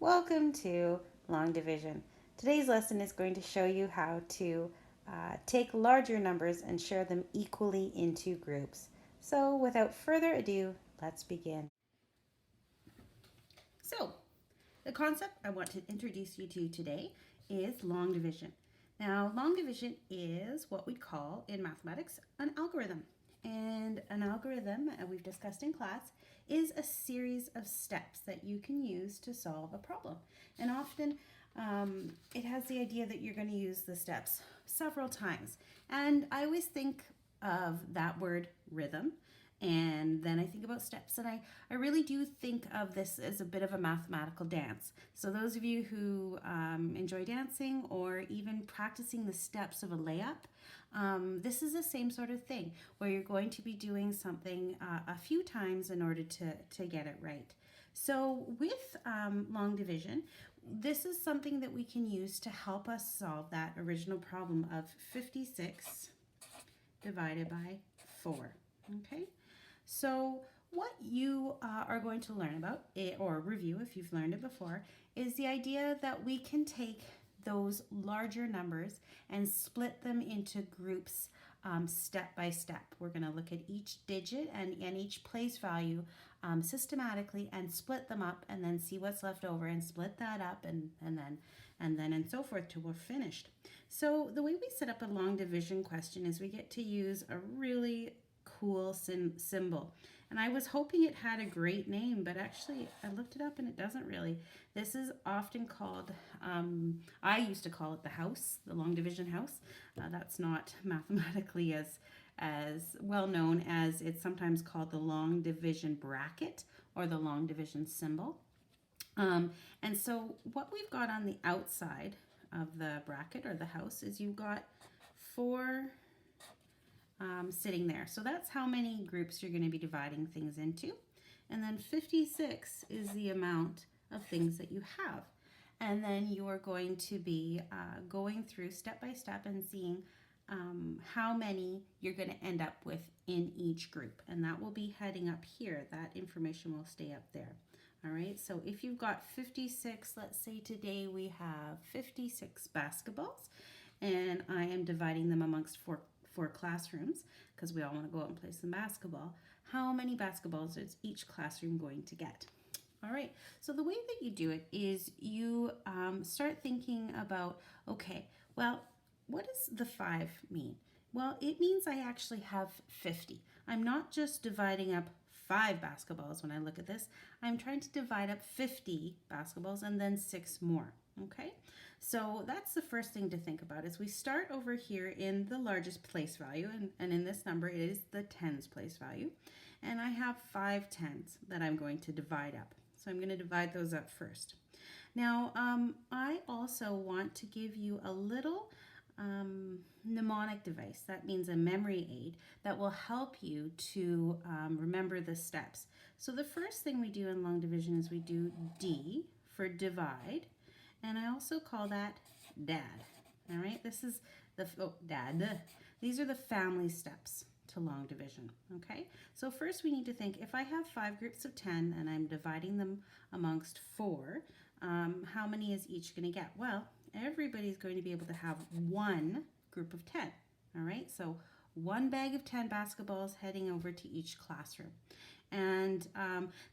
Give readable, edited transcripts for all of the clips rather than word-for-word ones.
Welcome to long division. Today's lesson is going to show you how to take larger numbers and share them equally into groups. So without further ado, let's begin. So the concept I want to introduce you to today is long division. Now, long division is what we call in mathematics an algorithm. And an algorithm, we've discussed in class, is a series of steps that you can use to solve a problem. And often it has the idea that you're going to use the steps several times. And I always think of that word rhythm. And then I think about steps, and I really do think of this as a bit of a mathematical dance. So those of you who enjoy dancing or even practicing the steps of a layup, this is the same sort of thing where you're going to be doing something a few times in order to get it right. So with long division, this is something that we can use to help us solve that original problem of 56 divided by 4. Okay, so what you are going to learn about, or review if you've learned it before, is the idea that we can take those larger numbers and split them into groups step by step. We're going to look at each digit and each place value systematically and split them up and then see what's left over and split that up and then and so forth till we're finished. So the way we set up a long division question is we get to use a really cool symbol. And I was hoping it had a great name, but actually I looked it up and it doesn't really. This is often called, I used to call it the house, the long division house. That's not mathematically as well known as it's sometimes called the long division bracket or the long division symbol. And so what we've got on the outside of the bracket or the house is you've got 4 sitting there. So that's how many groups you're going to be dividing things into. And then 56 is the amount of things that you have. And then you are going to be going through step by step and seeing how many you're going to end up with in each group. And that will be heading up here. That information will stay up there. All right, so if you've got 56, let's say today we have 56 basketballs, and I am dividing them amongst four classrooms because we all want to go out and play some basketball. How many basketballs is each classroom going to get? All right, so the way that you do it is you start thinking about, okay, well, what does the 5 mean? Well, it means I actually have 50. I'm not just dividing up 5 basketballs when I look at this. I'm trying to divide up 50 basketballs and then 6 more, okay? So that's the first thing to think about is we start over here in the largest place value, and in this number it is the tens place value, and I have 5 tens that I'm going to divide up. So I'm going to divide those up first. Now I also want to give you a little mnemonic device. That means a memory aid that will help you to remember the steps. So the first thing we do in long division is we do D for divide, and I also call that dad. All right, this is the dad. These are the family steps to long division. Okay, so first we need to think, if I have 5 groups of 10 and I'm dividing them amongst 4, how many is each going to get? Well, everybody's going to be able to have one group of 10. All right, so one bag of 10 basketballs heading over to each classroom. And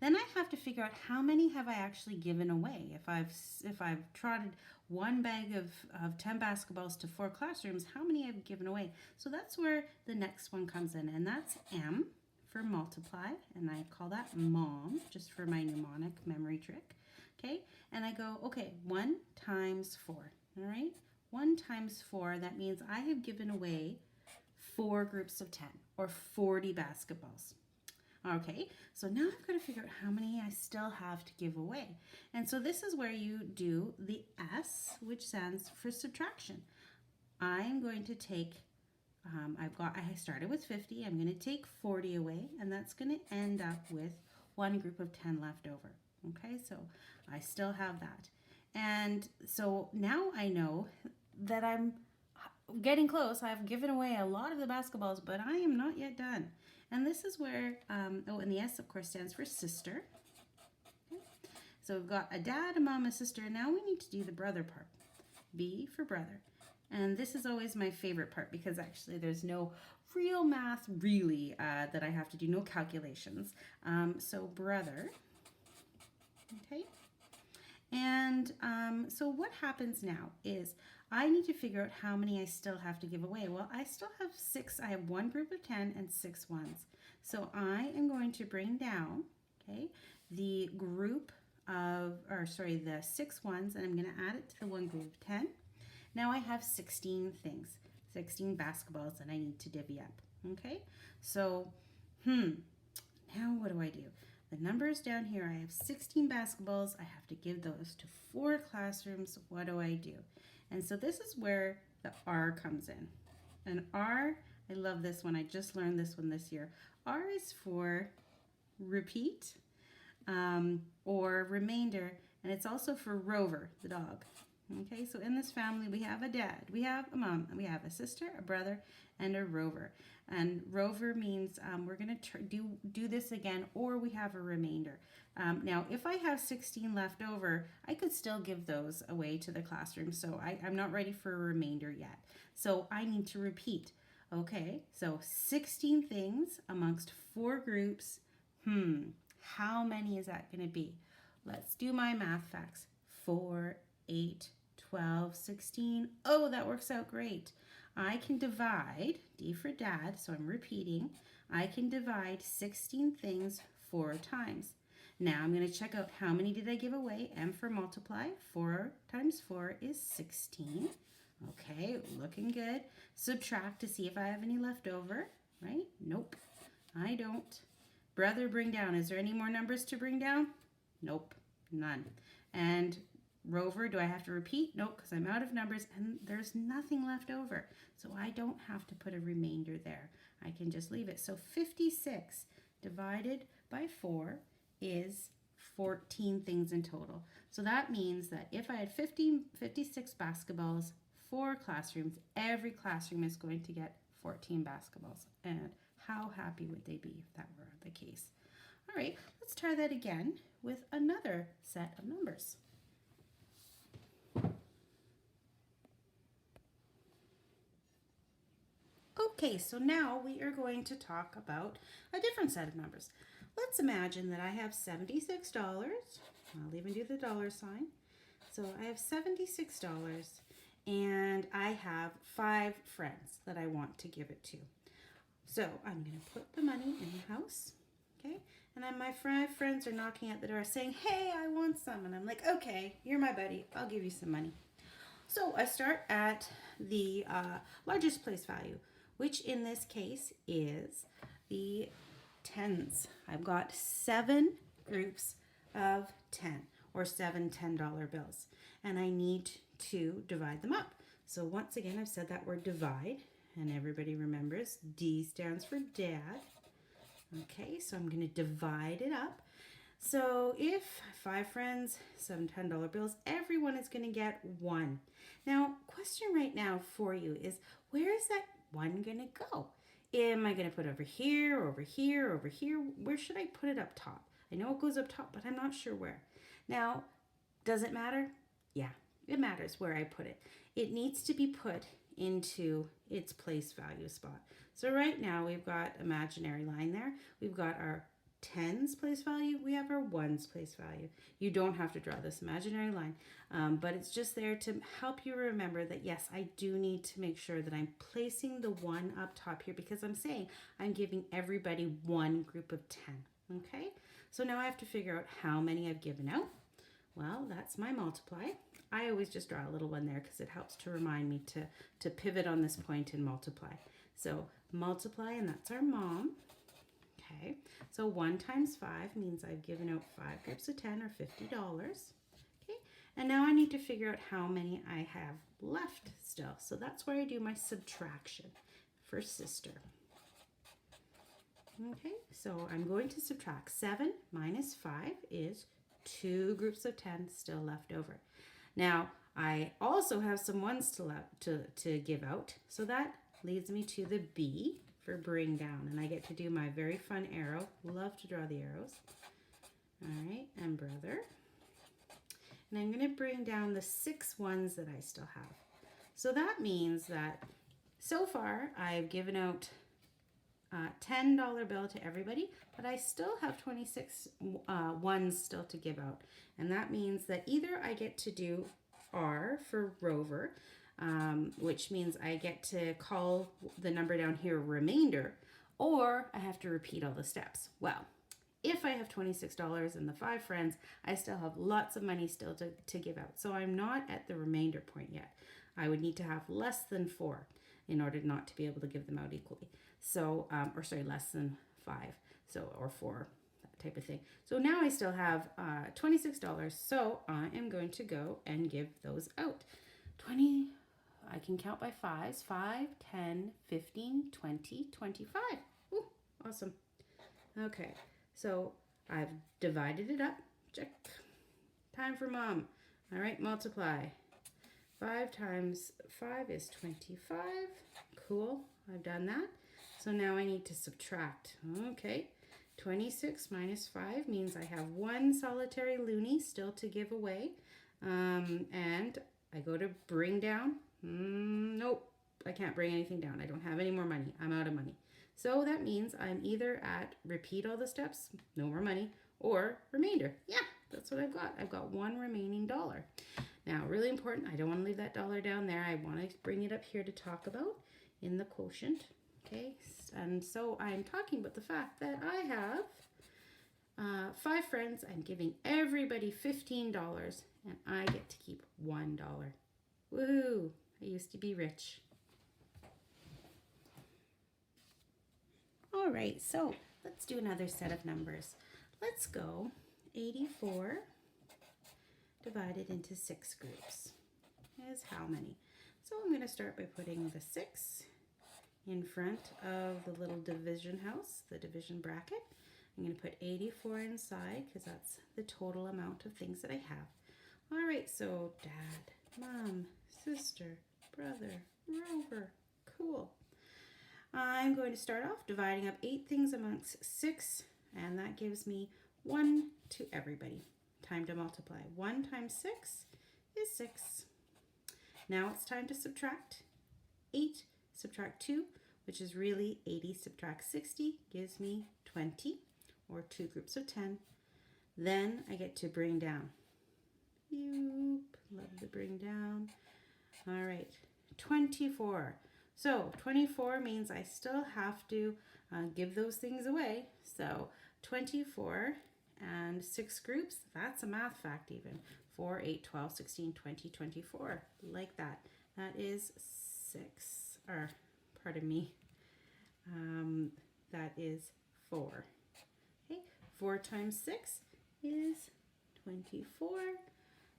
then I have to figure out how many have I actually given away. If I've trotted one bag of 10 basketballs to 4 classrooms, how many I've given away? So that's where the next one comes in, and that's M for multiply, and I call that mom, just for my mnemonic memory trick. Okay, and I go, okay, 1 times 4, all right? 1 times 4, that means I have given away 4 groups of 10, or 40 basketballs. Okay, so now I've got to figure out how many I still have to give away. And so this is where you do the S, which stands for subtraction. I'm going to take, I started with 50, I'm going to take 40 away, and that's going to end up with one group of 10 left over. Okay, so I still have that. And so now I know that I'm getting close. I've given away a lot of the basketballs, but I am not yet done. And this is where, and the S, of course, stands for sister. Okay. So we've got a dad, a mom, a sister, and now we need to do the brother part. B for brother. And this is always my favorite part because actually there's no real math really that I have to do, no calculations. So brother, okay? And so what happens now is I need to figure out how many I still have to give away. Well, I still have 6. I have one group of 10 and 6 ones. So I am going to bring down, okay, the group of, the 6 ones, and I'm going to add it to the one group of 10. Now I have 16 things, 16 basketballs that I need to divvy up, okay? So, now what do I do? The numbers down here, I have 16 basketballs. I have to give those to 4 classrooms. What do I do? And so this is where the R comes in. And R, I love this one. I just learned this one this year. R is for repeat or remainder, and it's also for Rover, the dog. Okay, so in this family, we have a dad, we have a mom, we have a sister, a brother, and a Rover. And Rover means we're going to do this again, or we have a remainder. Now, if I have 16 left over, I could still give those away to the classroom. So I'm not ready for a remainder yet. So I need to repeat. Okay, so 16 things amongst 4 groups. How many is that going to be? Let's do my math facts. 4, 8, 12, 16. Oh, that works out great. I can divide, D for dad, so I'm repeating. I can divide 16 things 4 times. Now I'm going to check out how many did I give away. M for multiply. 4 times 4 is 16. Okay, looking good. Subtract to see if I have any left over, right? Nope, I don't. Brother, bring down. Is there any more numbers to bring down? Nope, none. And Rover, do I have to repeat? Nope, because I'm out of numbers and there's nothing left over. So I don't have to put a remainder there. I can just leave it. So 56 divided by 4 is 14 things in total. So that means that if I had 56 basketballs, 4 classrooms, every classroom is going to get 14 basketballs. And how happy would they be if that were the case? All right, let's try that again with another set of numbers. Okay, so now we are going to talk about a different set of numbers. Let's imagine that I have $76. I'll even do the dollar sign. So I have $76 and I have 5 friends that I want to give it to. So I'm going to put the money in the house, okay? And then my 5 friends are knocking at the door saying, hey, I want some. And I'm like, okay, you're my buddy. I'll give you some money. So I start at the largest place value, which in this case is the tens. I've got 7 groups of 10 or 7 $10 bills, and I need to divide them up. So once again, I've said that word divide, and everybody remembers D stands for dad. Okay, so I'm going to divide it up. So if 5 friends, 7 $10 bills, everyone is going to get 1. Now, question right now for you is, where is that 1 going to go? Am I going to put it over here, over here, over here? Where should I put it up top? I know it goes up top, but I'm not sure where. Now, does it matter? Yeah, it matters where I put it. It needs to be put into its place value spot. So right now we've got imaginary line there. We've got our tens place value. We have our ones place value. You don't have to draw this imaginary line, but it's just there to help you remember that, yes, I do need to make sure that I'm placing the 1 up top here because I'm saying I'm giving everybody 1 group of 10. Okay, so now I have to figure out how many I've given out. Well, that's my multiply. I always just draw a little one there because it helps to remind me to pivot on this point and multiply. So multiply, and that's our mom. Okay, so 1 times 5 means I've given out 5 groups of 10 or $50. Okay, and now I need to figure out how many I have left still. So that's where I do my subtraction for sister. Okay, so I'm going to subtract 7 minus 5 is 2 groups of 10 still left over. Now, I also have some ones to give out, so that leads me to the B for bring down, and I get to do my very fun arrow. Love to draw the arrows. All right, and brother. and I'm going to bring down the 6 ones that I still have. So that means that so far I've given out $10 bill to everybody, but I still have 26 ones still to give out. And that means that either I get to do R for Rover, which means I get to call the number down here remainder, or I have to repeat all the steps. Well, if I have $26 and the 5 friends, I still have lots of money still to give out. So I'm not at the remainder point yet. I would need to have less than 4 in order not to be able to give them out equally. So, less than 5, so, or 4, that type of thing. So now I still have $26, so I am going to go and give those out. I can count by 5s, 5, 10, 15, 20, 25. Ooh, awesome. Okay, so I've divided it up, check. Time for mom. All right, multiply. 5 times 5 is 25. Cool, I've done that. So now I need to subtract. Okay, 26 minus 5 means I have 1 solitary loonie still to give away. And I go to bring down. Nope, I can't bring anything down. I don't have any more money. I'm out of money. So that means I'm either at repeat all the steps, no more money, or remainder. Yeah, that's what I've got. I've got 1 remaining dollar. Now, really important, I don't want to leave that dollar down there. I want to bring it up here to talk about in the quotient. Okay, and so I'm talking about the fact that I have 5 friends. I'm giving everybody $15, and I get to keep $1. Woohoo! I used to be rich. All right, so let's do another set of numbers. Let's go 84 divided into 6 groups is how many? So I'm going to start by putting the 6 in front of the little division house, the division bracket. I'm going to put 84 inside because that's the total amount of things that I have. All right, so dad, mom, sister, brother, Rover. Cool. I'm going to start off dividing up 8 things amongst 6, and that gives me 1 to everybody. Time to multiply. 1 times 6 is 6. Now it's time to subtract. 8 subtract 2, which is really 80 subtract 60, gives me 20, or 2 groups of 10. Then I get to bring down. Love to bring down. All right, 24. So 24 means I still have to give those things away. So 24 and 6 groups, that's a math fact even. 4, 8, 12, 16, 20, 24, like that. That is 6, or pardon me, that is 4. Okay, 4 times 6 is 24. All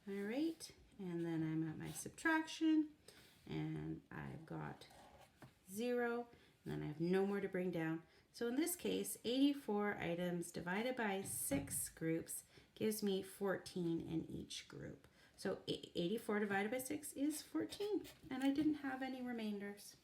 right, and then I'm at my subtraction, and I've got 0, and then I have no more to bring down. So in this case, 84 items divided by 6 groups gives me 14 in each group. So 84 divided by 6 is 14, and I didn't have any remainders.